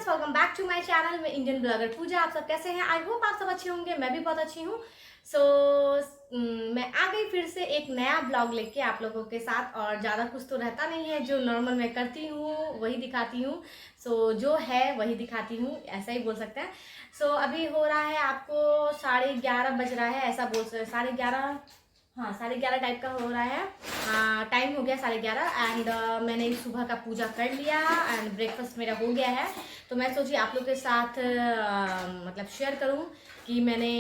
Viewers, welcome back to my channel में Indian blogger Pooja. आप सब कैसे हैं? आई होप आप सब अच्छे होंगे। मैं भी बहुत अच्छी हूँ। सो मैं आ गई फिर से एक नया ब्लॉग लेके आप लोगों के साथ। और ज़्यादा कुछ तो रहता नहीं है, जो नॉर्मल मैं करती हूँ वही दिखाती हूँ। सो जो है वही दिखाती हूँ, ऐसा ही बोल सकते हैं। सो अभी हो रहा है आपको 11:30 बज रहा है, ऐसा बोल सकते 11:30। हाँ, 11:30 टाइप का हो रहा है। टाइम हो गया 11:30 एंड मैंने सुबह का पूजा कर लिया एंड ब्रेकफास्ट मेरा हो गया है। तो मैं सोची आप लोग के साथ मतलब शेयर करूं कि मैंने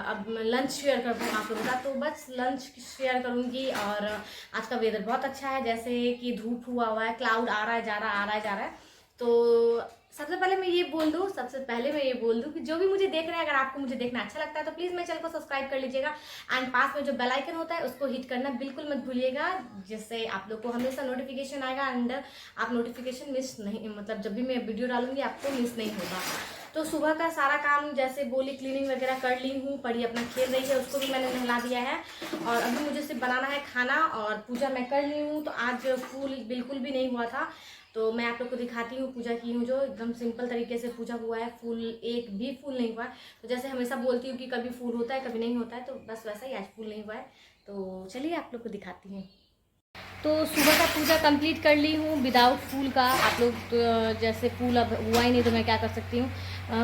अब लंच शेयर कर दूँ आप लोगों का। तो बस लंच शेयर करूंगी। और आज का वेदर बहुत अच्छा है, जैसे कि धूप हुआ है, क्लाउड आ रहा है जा रहा आ रहा है जा रहा है। तो सबसे पहले मैं ये बोल दूं कि जो भी मुझे देख रहे हैं, अगर आपको मुझे देखना अच्छा लगता है तो प्लीज़ मेरे चैनल को सब्सक्राइब कर लीजिएगा एंड पास में जो बेल आइकन होता है उसको हिट करना बिल्कुल मत भूलिएगा, जिससे आप लोग को हमेशा नोटिफिकेशन आएगा एंड आप नोटिफिकेशन मिस नहीं, मतलब जब भी मैं वीडियो डालूंगी आपको मिस नहीं होगा। तो सुबह का सारा काम जैसे बोली क्लीनिंग वगैरह कर ली हूँ। परी अपना खेल रही है, उसको भी मैंने नहला दिया है। और अभी मुझे सिर्फ बनाना है खाना और पूजा मैं कर ली हूँ। तो आज फूल बिल्कुल भी नहीं हुआ था, तो मैं आप लोग को दिखाती हूँ पूजा की हूँ जो एकदम सिंपल तरीके से पूजा हुआ है। फूल एक भी फूल नहीं हुआ है। तो जैसे हमेशा बोलती हूँ कि कभी फूल होता है कभी नहीं होता है, तो बस वैसा ही आज फूल नहीं हुआ है। तो चलिए आप लोग को दिखाती हूँ। तो सुबह का पूजा कंप्लीट कर ली हूँ विदाउट फूल का। आप लोग तो जैसे फूल अब हुआ ही नहीं तो मैं क्या कर सकती हूँ।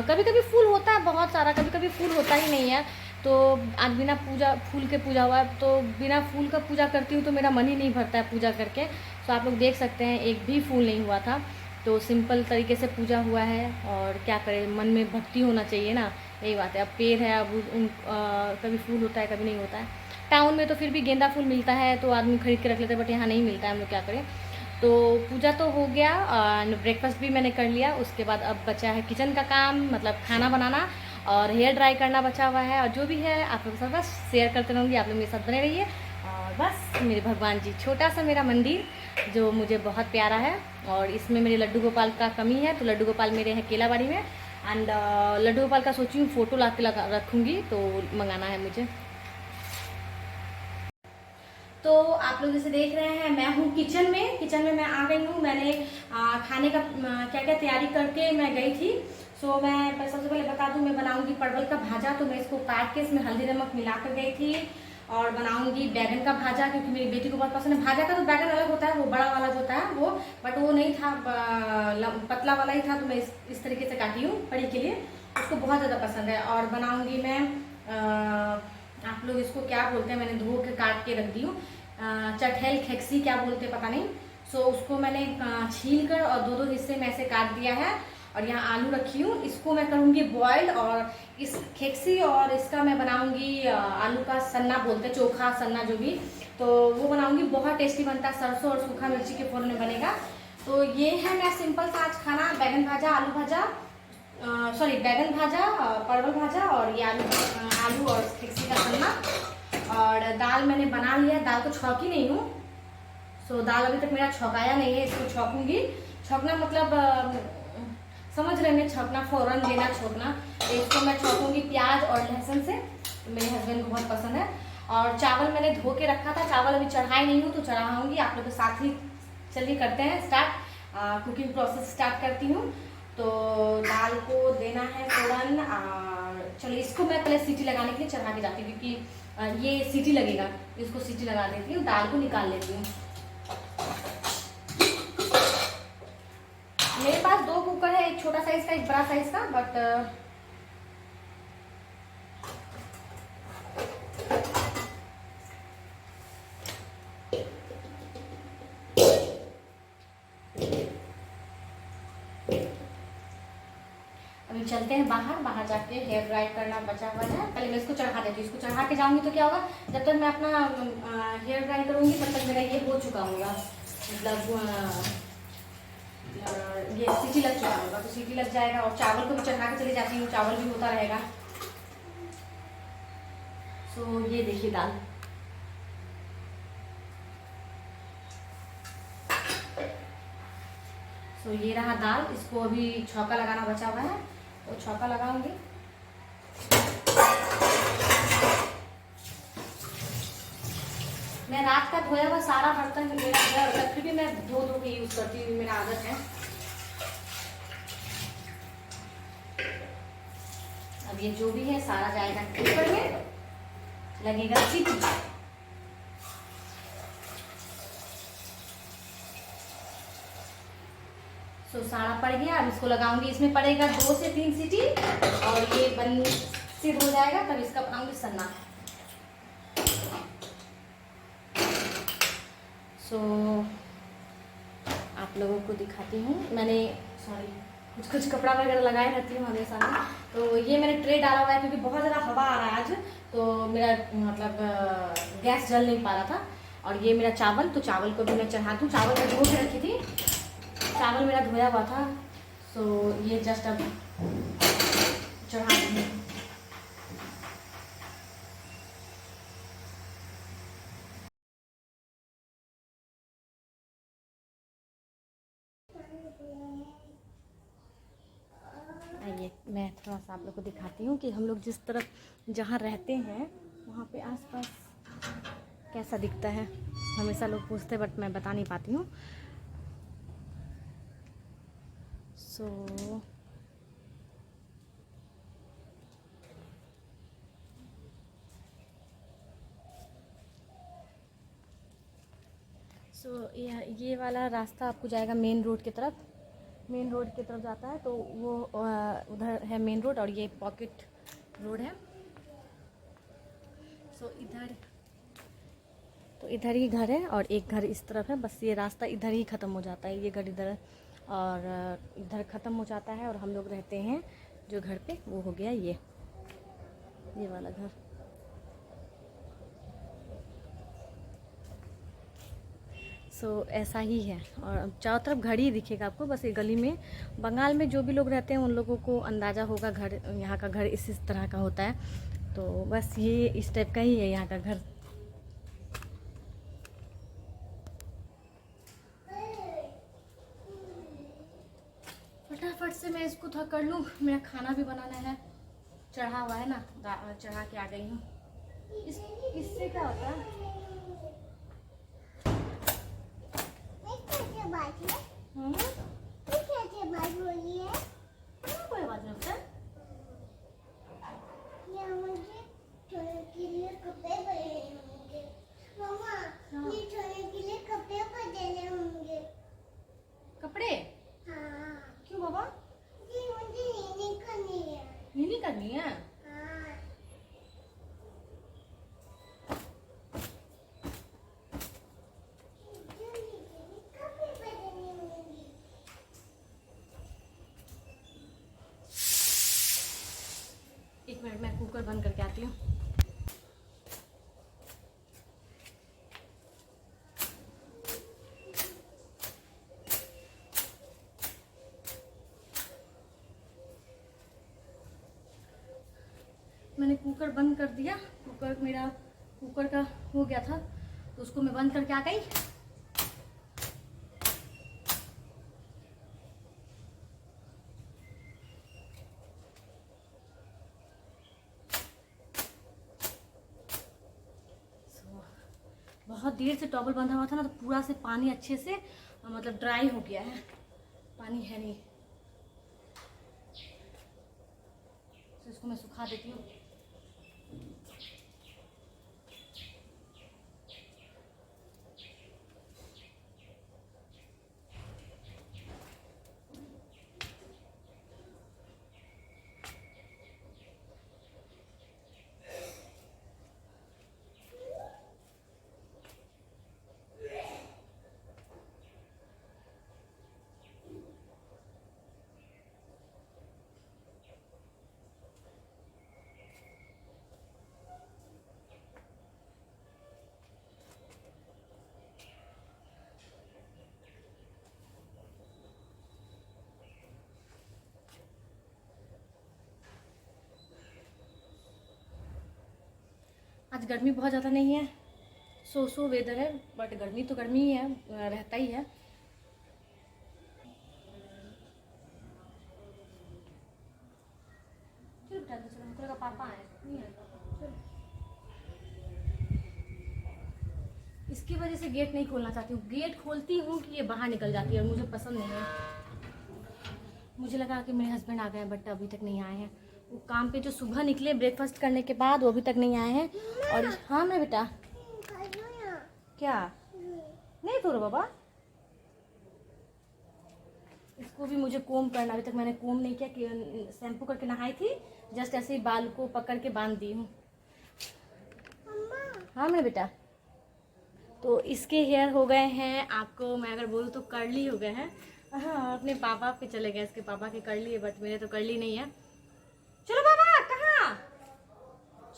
कभी कभी फूल होता है बहुत सारा, कभी कभी फूल होता ही नहीं है। तो आज बिना पूजा फूल के पूजा हुआ है, तो बिना फूल का पूजा करती हूँ तो मेरा मन ही नहीं भरता है पूजा करके। तो आप लोग देख सकते हैं एक भी फूल नहीं हुआ था। तो सिंपल तरीके से पूजा हुआ है। और क्या करें, मन में भक्ति होना चाहिए ना, यही बात है। अब पेड़ है, अब कभी फूल होता है कभी नहीं होता है। टाउन में तो फिर भी गेंदा फूल मिलता है तो आदमी खरीद के रख लेते हैं, बट यहाँ नहीं मिलता है, हम लोग क्या करें। तो पूजा तो हो गया और ब्रेकफास्ट भी मैंने कर लिया। उसके बाद अब बचा है किचन का काम, मतलब खाना बनाना और हेयर ड्राई करना बचा हुआ है। और जो भी है आप लोगों के साथ बस शेयर करते रहूँगी, आप लोग मेरे साथ बने रहिए। और बस मेरे भगवान जी, छोटा सा मेरा मंदिर जो मुझे बहुत प्यारा है। और इसमें मेरे लड्डू गोपाल का कमी है, तो लड्डू गोपाल मेरे हैं केलाबाड़ी में। एंड लड्डू गोपाल का सोची हूँ फ़ोटो ला के लगा रखूँगी, तो मंगाना है मुझे। तो आप लोग जैसे देख रहे हैं मैं हूँ किचन में मैं आ गई हूँ। मैंने खाने का क्या क्या तैयारी करके मैं गई थी। सो मैं सबसे पहले बता दूँ, मैं बनाऊंगी परवल का भाजा। तो मैं इसको काट के इसमें हल्दी नमक मिला कर गई थी। और बनाऊंगी बैगन का भाजा, क्योंकि मेरी बेटी को बहुत पसंद है। भाजा का तो बैगन अलग होता है, वो बड़ा वाला जो होता है वो, बट वो नहीं था, पतला वाला ही था। तो मैं इस तरीके से काटी हूँ परी के लिए, उसको बहुत ज़्यादा पसंद है। और बनाऊंगी मैं आप लोग इसको क्या बोलते हैं, मैंने धो के काट के रख दी हूँ, चटहेल खेक्सी क्या बोलते पता नहीं। सो उसको मैंने छील कर और दो दो हिस्से में ऐसे काट दिया है। और यहाँ आलू रखी हूँ, इसको मैं करूँगी बॉयल। और इस खेक्सी और इसका मैं बनाऊँगी आलू का सन्ना बोलते हैं, चोखा सन्ना जो भी, तो वो बनाऊँगी। बहुत टेस्टी बनता है, सरसों और सूखा मिर्ची के फोरन में बनेगा। तो ये है मैं सिंपल सा आज खाना, बैगन भाजा, आलू भाजा, सॉरी बैगन भाजा, परवल भाजा और ये आलू और खेक्सी का सन्ना। और दाल मैंने बना लिया, दाल को छौंकी नहीं हूँ। सो दाल अभी तक मेरा छौंकाया नहीं है, इसको छौंकूंगी। छौंकना मतलब समझ रहे हैं, छौंकना फौरन देना, छौंकना। तो इसको मैं छौंकूंगी प्याज और लहसुन से, मेरे हस्बैंड को बहुत पसंद है। और चावल मैंने धो के रखा था, चावल अभी चढ़ाई नहीं हूँ तो चढ़ाऊंगी आप लोग के साथ ही। चलिए करते हैं स्टार्ट, कुकिंग प्रोसेस स्टार्ट करती हूँ। तो दाल को देना है फ़ौरन। चलिए इसको मैं पहले सीटी लगाने के लिए चढ़ा के जाती हूँ, क्योंकि ये सीटी लगेगा, इसको सीटी लगा देती हूँ, दाल को निकाल लेती हूँ। मेरे पास दो कुकर है, एक छोटा साइज का एक बड़ा साइज का, बट अभी चलते हैं बाहर जाके हेयर ड्राई करना बचा हुआ है। पहले मैं इसको चढ़ा देती हूँ, इसको चढ़ा के जाऊंगी तो क्या होगा, जब तक मैं अपना हेयर ड्राई करूंगी तब तक मेरा ये हो चुका होगा, मतलब ये सीटी लग चुका होगा। तो सीटी लग जाएगा और चावल को भी चढ़ा के चली जाती हूँ, चावल भी होता रहेगा। सो ये देखिए दाल, सो ये रहा दाल। इसको अभी छौंका लगाना बचा हुआ है, तो छौंका लगाऊंगी। मैं रात का धोया हुआ सारा बर्तन मेरा घर, फिर भी मैं धो के यूज करती हूँ, मेरा आदत है। अब ये जो भी है सारा जाएगा कुकर में, लगेगा सीटी। तो सारा पड़ गया, अब इसको लगाऊंगी, इसमें पड़ेगा 2 से 3 सीटी और ये बन सिद्ध हो जाएगा, तब इसका बनाऊंगी सन्ना। सो आप लोगों को दिखाती हूँ, मैंने कुछ कपड़ा वगैरह लगाए रहती हूँ हमेशा में। तो ये मैंने ट्रे डाला हुआ है क्योंकि बहुत ज़्यादा हवा आ रहा है आज, तो मेरा मतलब गैस जल नहीं पा रहा था। और ये मेरा चावल, तो चावल को भी मैं चढ़ा दूँ, चावल मैं धो के रखी थी, चावल मेरा धोया हुआ था। सो ये जस्ट अब चढ़ा दूँगी। आइए मैं थोड़ा सा आप लोग को दिखाती हूँ कि हम लोग जिस तरफ जहाँ रहते हैं वहाँ पे आसपास कैसा दिखता है। हमेशा लोग पूछते बट मैं बता नहीं पाती हूँ। सो ये वाला रास्ता आपको जाएगा मेन रोड की तरफ, मेन रोड की तरफ जाता है। तो वो उधर है मेन रोड और ये पॉकेट रोड है। सो इधर ही घर है और एक घर इस तरफ है, बस ये रास्ता इधर ही ख़त्म हो जाता है, ये घर इधर और इधर ख़त्म हो जाता है। और हम लोग रहते हैं जो घर पे, वो हो गया ये वाला घर। ऐसा ही है और चारों तरफ घर ही दिखेगा आपको। बस ये गली में बंगाल में जो भी लोग रहते हैं उन लोगों को अंदाज़ा होगा घर, यहाँ का घर इस तरह का होता है। तो बस ये इस टाइप का ही है यहाँ का घर। फटाफट से मैं इसको थोड़ा कर लूँ, मेरा खाना भी बनाना है, चढ़ा हुआ है ना, चढ़ा के आ गई हूँ। इससे क्या होता है, कोई बात नहीं होता है। कपड़े? हाँ। क्यों बाबा? मुझे नीनी करनी है। नीनी करनी है? हाँ। एक मिनट मैं कुकर बंद करके आती हूँ। मैंने कुकर बंद कर दिया, कुकर मेरा कुकर का हो गया था तो उसको मैं बंद करके आ गई। बहुत देर से टॉवल बंधा हुआ था ना, तो पूरा से पानी अच्छे से मतलब ड्राई हो गया है, पानी है नहीं। तो इसको मैं सुखा देती हूँ। आज गर्मी बहुत ज़्यादा नहीं है, सो वेदर है, बट गर्मी तो गर्मी ही है, रहता ही है। चलो का पापा आए नहीं है, इसकी वजह से गेट नहीं खोलना चाहती हूँ। गेट खोलती हूँ कि ये बाहर निकल जाती है और मुझे पसंद नहीं है। मुझे लगा कि मेरे हस्बैंड आ गए बट अभी तक नहीं आए हैं, वो काम पे जो सुबह निकले ब्रेकफास्ट करने के बाद वो अभी तक नहीं आए हैं। और हाँ मैं बेटा क्या नहीं तो बाबा, इसको भी मुझे कोम करना, अभी तक मैंने कोम नहीं किया कि शैम्पू करके नहाई थी, जस्ट ऐसे ही बाल को पकड़ के बांध दी हूँ। हाँ मेरे बेटा, तो इसके हेयर हो गए हैं, आपको मैं अगर बोलूँ तो कर्ली हो गए हैं। हाँ अपने पापा पे चले गए, इसके पापा के कर्ली है बट मेरे तो कर्ली नहीं है। चलो बाबा कहाँ,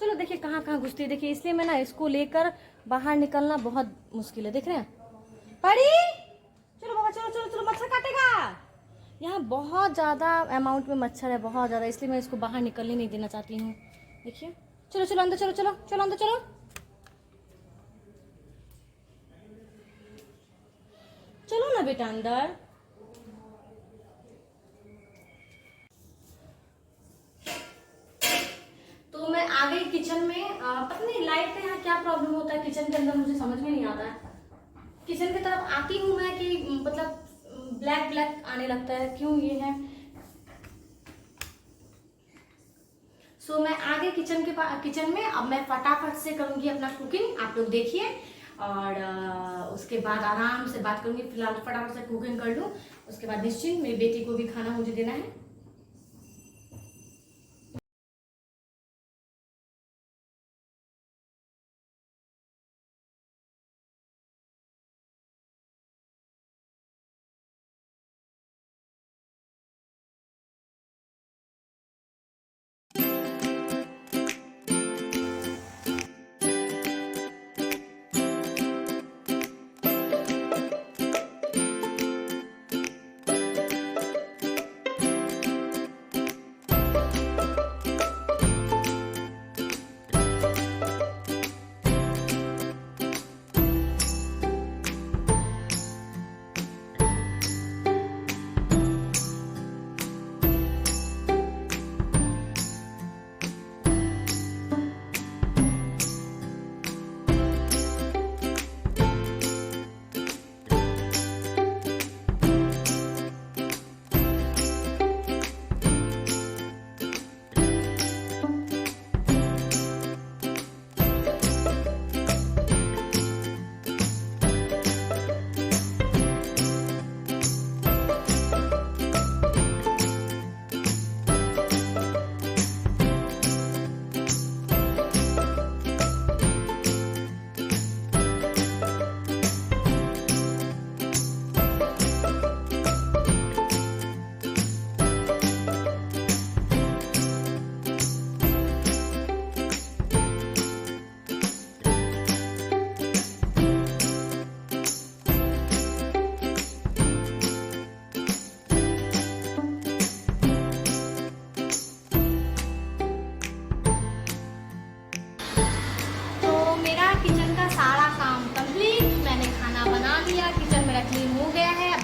चलो देखिए कहाँ कहाँ घुसती है, देखिए इसलिए मैं ना इसको लेकर बाहर निकलना बहुत मुश्किल है। देख रहे हैं परी, चलो बाबा चलो चलो चलो, मच्छर काटेगा। यहाँ बहुत ज़्यादा अमाउंट में मच्छर है, बहुत ज़्यादा, इसलिए मैं इसको बाहर निकलने नहीं देना चाहती हूँ। देखिए चलो चलो अंदर चलो, चलो चलो अंदर चलो, चलो ना बेटा अंदर। तो मैं आ गई किचन में। पता नहीं लाइट का यहाँ क्या प्रॉब्लम होता है किचन के अंदर, मुझे समझ में नहीं आता है। किचन की तरफ आती हूँ मैं कि मतलब ब्लैक ब्लैक आने लगता है, क्यों ये है। सो मैं आ गई किचन में। अब मैं फटाफट से करूँगी अपना कुकिंग, आप लोग देखिए, और उसके बाद आराम से बात करूँगी। फिलहाल फटाफट से कुकिंग कर लूँ, उसके बाद निश्चिंत, मेरी बेटी को भी खाना मुझे देना है।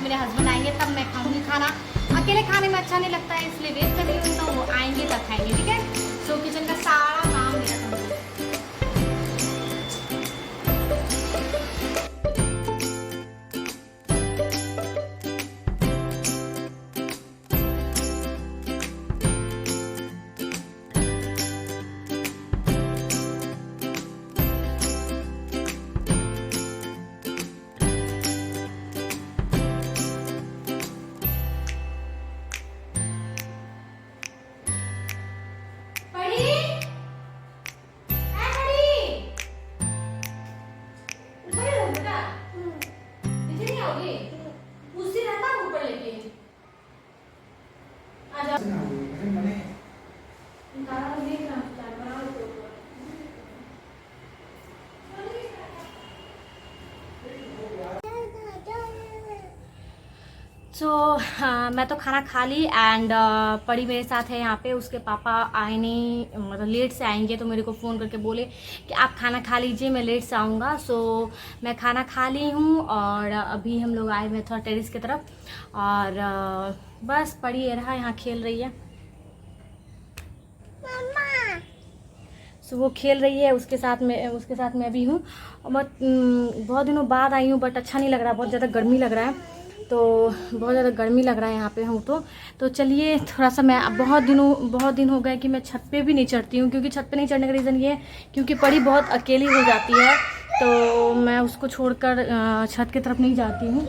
मेरे हस्बैंड आएंगे तब मैं खाऊंगी खाना। अकेले खाने में अच्छा नहीं लगता है, इसलिए वेट कर रही हूँ, तो वो आएंगे तब खाएंगे, ठीक है। सो किचन का सारा काम मेरा कंप्लीट। सो मैं तो खाना खा ली एंड परी मेरे साथ है यहाँ पे। उसके पापा आए नहीं, मतलब लेट से आएंगे, तो मेरे को फ़ोन करके बोले कि आप खाना खा लीजिए, मैं लेट से आऊँगा। सो मैं खाना खा ली हूँ और अभी हम लोग आए हुए थोड़ा टेरेस की तरफ, और बस परी रहा यहाँ खेल रही है। सो वो खेल रही है, उसके साथ मैं भी हूँ। बट बहुत दिनों बाद आई हूँ, बट अच्छा नहीं लग रहा, बहुत ज़्यादा गर्मी लग रहा है, तो बहुत ज़्यादा गर्मी लग रहा है यहाँ पे हूँ तो चलिए थोड़ा सा मैं बहुत दिन हो गए कि मैं छत पे भी नहीं चढ़ती हूँ, क्योंकि छत पे नहीं चढ़ने का रीज़न ये है क्योंकि परी बहुत अकेली हो जाती है, तो मैं उसको छोड़कर छत की तरफ नहीं जाती हूँ।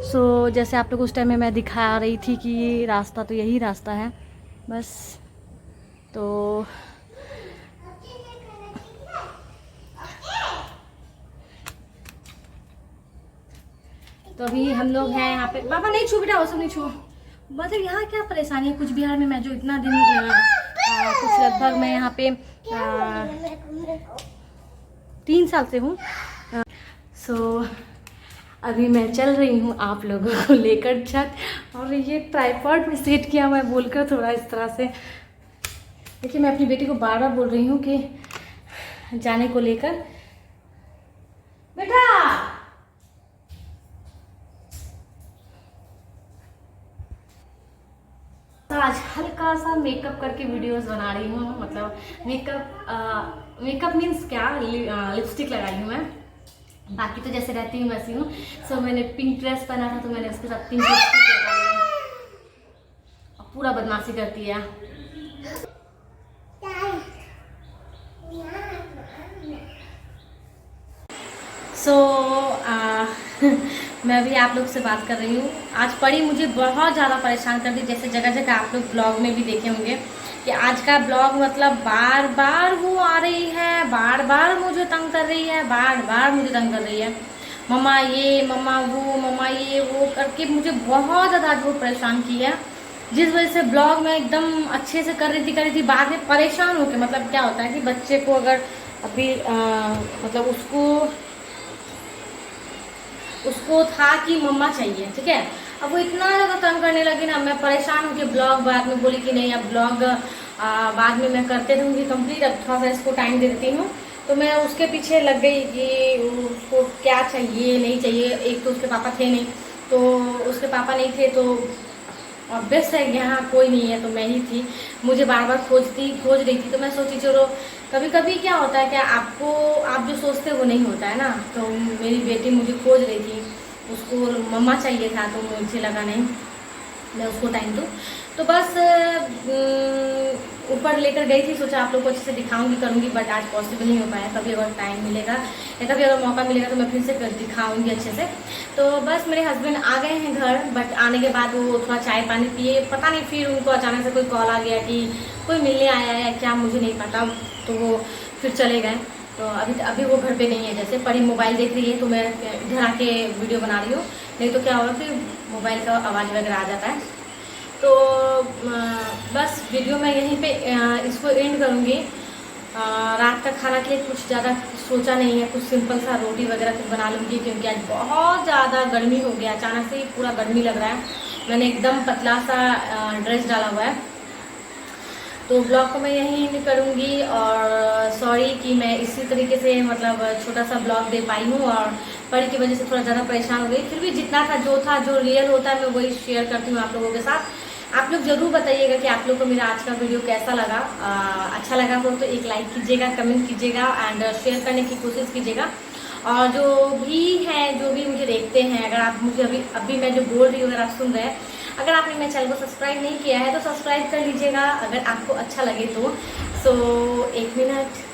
सो जैसे आप लोग उस टाइम में मैं दिखा रही थी कि रास्ता तो यही रास्ता है बस। तो अभी हम लोग हैं यहाँ पे। पापा नहीं छू बेटा, वो सब नहीं छू। मतलब यहाँ क्या परेशानी है कुछ बिहार में, मैं जो इतना दिन कुछ लगभग मैं यहाँ पे 3 साल से हूँ। सो अभी मैं चल रही हूँ आप लोगों को लेकर छत, और ये ट्राइपॉड में सेट किया हुआ है बोलकर थोड़ा इस तरह से। देखिए मैं अपनी बेटी को बार बार बोल रही हूँ कि जाने को लेकर। बेटा आज हल्का सा मेकअप करके वीडियोस बना रही हूँ, मतलब मेकअप मीन्स क्या, लिपस्टिक लगाई हूँ मैं, बाकी तो जैसे रहती हूँ वैसी हूँ। सो मैंने पिंक ड्रेस पहना था तो मैंने उसके साथ पिंक लिपस्टिक लगाई है, और पूरा बदमाशी करती है। सो मैं भी आप लोग से बात कर रही हूँ। आज परी मुझे बहुत ज़्यादा परेशान कर दी, जैसे जगह जगह आप लोग ब्लॉग में भी देखे होंगे कि आज का ब्लॉग मतलब बार बार वो आ रही है, बार बार मुझे तंग कर रही है, बार बार मुझे तंग कर रही है, मम्मा ये मम्मा वो मम्मा ये वो करके मुझे बहुत ज़्यादा आज वो परेशान की है, जिस वजह से ब्लॉग में एकदम अच्छे से कर रही थी बाद में परेशान होकर। मतलब क्या होता है कि बच्चे को अगर अभी मतलब उसको था कि मम्मा चाहिए, ठीक है, अब वो इतना ज़्यादा तंग करने लगी ना, मैं परेशान हूँ कि ब्लॉग बाद में बोली कि नहीं अब ब्लॉग बाद में मैं करते रहूँगी कंप्लीट, अब थोड़ा सा इसको टाइम दे देती हूँ। तो मैं उसके पीछे लग गई कि उसको क्या चाहिए नहीं चाहिए। एक तो उसके पापा थे नहीं, तो उसके पापा नहीं थे तो ऑब्वियस है यहाँ कोई नहीं है, तो मैं ही थी। मुझे बार बार खोज रही थी, तो मैं सोची चलो कभी कभी क्या होता है कि आप जो सोचते हो वो नहीं होता है ना। तो मेरी बेटी मुझे खोज रही थी, उसको मम्मा चाहिए था, तो मुझे लगा नहीं मैं उसको टाइम दूँ, तो बस ऊपर लेकर गई थी। सोचा आप लोग को अच्छे से दिखाऊंगी करूंगी, बट आज पॉसिबल नहीं हो पाया। कभी अगर टाइम मिलेगा या कभी अगर मौका मिलेगा तो मैं फिर से दिखाऊंगी अच्छे से। तो बस मेरे हस्बैंड आ गए हैं घर, बट आने के बाद वो थोड़ा चाय पानी पिए, पता नहीं फिर उनको अचानक से कोई कॉल आ गया कि कोई मिलने आया है क्या, मुझे नहीं पता, तो वो फिर चले गए। तो अभी वो घर पे नहीं है। जैसे परी मोबाइल देख रही है तो मैं इधर आके वीडियो बना रही हूँ, नहीं तो क्या होगा कि मोबाइल का आवाज़ वगैरह आ जाता है। तो बस वीडियो मैं यहीं पे इसको एंड करूँगी। रात का खाना के लिए कुछ ज़्यादा सोचा नहीं है, कुछ सिंपल सा रोटी वगैरह कुछ बना लूँगी, क्योंकि आज बहुत ज़्यादा गर्मी हो गया, अचानक से पूरा गर्मी लग रहा है। मैंने एकदम पतला सा ड्रेस डाला हुआ है। तो ब्लॉग को मैं यहीं एंड करूँगी, और सॉरी कि मैं इसी तरीके से मतलब छोटा सा ब्लॉग दे पाई हूँ, और परी की वजह से थोड़ा ज़्यादा परेशान हो गई। फिर भी जितना था जो रियल होता है मैं वही शेयर करती हूँ आप लोगों के साथ। आप लोग ज़रूर बताइएगा कि आप लोग को मेरा आज का वीडियो कैसा लगा। अच्छा लगा हो तो एक लाइक कीजिएगा, कमेंट कीजिएगा एंड शेयर करने की कोशिश कीजिएगा। और जो भी मुझे देखते हैं, अगर आप मुझे अभी मैं जो बोल रही हूँ अगर आप सुन रहे हैं, अगर आपने मेरे चैनल को सब्सक्राइब नहीं किया है तो सब्सक्राइब कर लीजिएगा अगर आपको अच्छा लगे तो। सो 1 मिनट।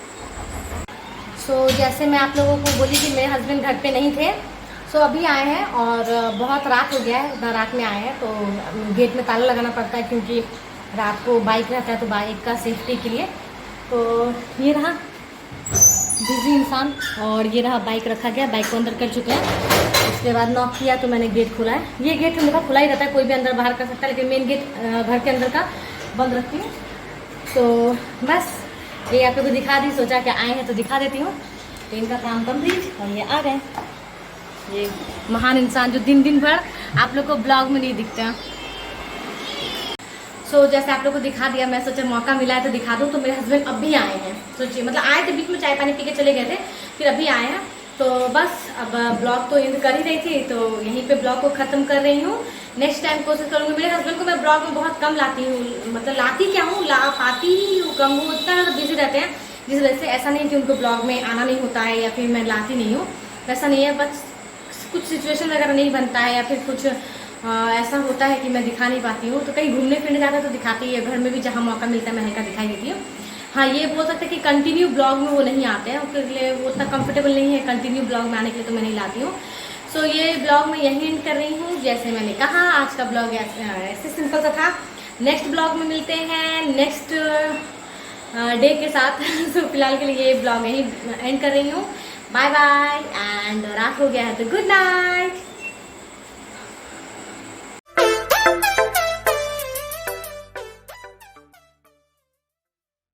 सो जैसे मैं आप लोगों को बोली कि मेरे हस्बैंड घर पे नहीं थे, सो अभी आए हैं और बहुत रात हो गया है, उधर रात में आए हैं तो गेट में ताला लगाना पड़ता है, क्योंकि रात को बाइक रहता है तो बाइक का सेफ्टी के लिए। तो ये रहा बिजी इंसान, और ये रहा बाइक रखा गया, बाइक को अंदर कर चुके हैं। उसके बाद नॉक किया तो मैंने गेट खोला है। ये गेट हमेशा खुला ही रहता है, कोई भी अंदर बाहर कर सकता है, लेकिन मेन गेट घर के अंदर का बंद रखती हूँ। तो बस ये आप लोग को दिखा दी, सोचा कि आए हैं तो दिखा देती हूँ। तो इनका काम कंप्लीट, और ये आ गए ये महान इंसान जो दिन भर आप लोग को ब्लॉग में नहीं दिखते हैं। सो जैसे आप लोग को दिखा दिया, मैं सोचा मौका मिला है तो दिखा दूँ। तो मेरे हस्बैंड अभी आए हैं, सोचिए मतलब आए थे बीच में चाय पानी पी के चले गए थे, फिर अभी आए हैं। तो बस अब ब्लॉग तो एंड कर ही रही थी, तो यहीं पे ब्लॉग को ख़त्म कर रही हूँ। नेक्स्ट टाइम कोशिश करूँगी। मेरे हस्बैंड को मैं ब्लॉग में बहुत कम लाती हूँ, मतलब लाती क्या हूँ, ला पाती हूँ कम, वो इतना ज़्यादा बिजी रहते हैं जिस वजह से ऐसा नहीं कि उनको ब्लॉग में आना नहीं होता है या फिर मैं लाती नहीं हूँ, वैसा नहीं है। बस कुछ सिचुएशन वगैरह नहीं बनता है या फिर कुछ ऐसा होता है कि मैं दिखा नहीं पाती हूँ, तो कहीं घूमने फिरने जाता है तो दिखाती ही है, घर में भी जहाँ मौका मिलता है मैं हल्का दिखाई देती हूँ। हाँ, ये बोल सकते हैं कि कंटिन्यू ब्लॉग में वो नहीं आते हैं, उसके लिए वो उतना कंफर्टेबल नहीं है कंटिन्यू ब्लॉग में आने के लिए, तो मैं नहीं लाती हूँ। सो ये ब्लॉग मैं यहीं एंड कर रही हूँ। जैसे मैंने कहा, आज का ब्लॉग ऐसे सिंपल सा था। नेक्स्ट ब्लॉग में मिलते हैं नेक्स्ट डे के साथ। सो फिलहाल के लिए ये ब्लॉग यहीं एंड कर रही हूँ। बाय बाय, एंड रात हो गया है तो गुड नाइट।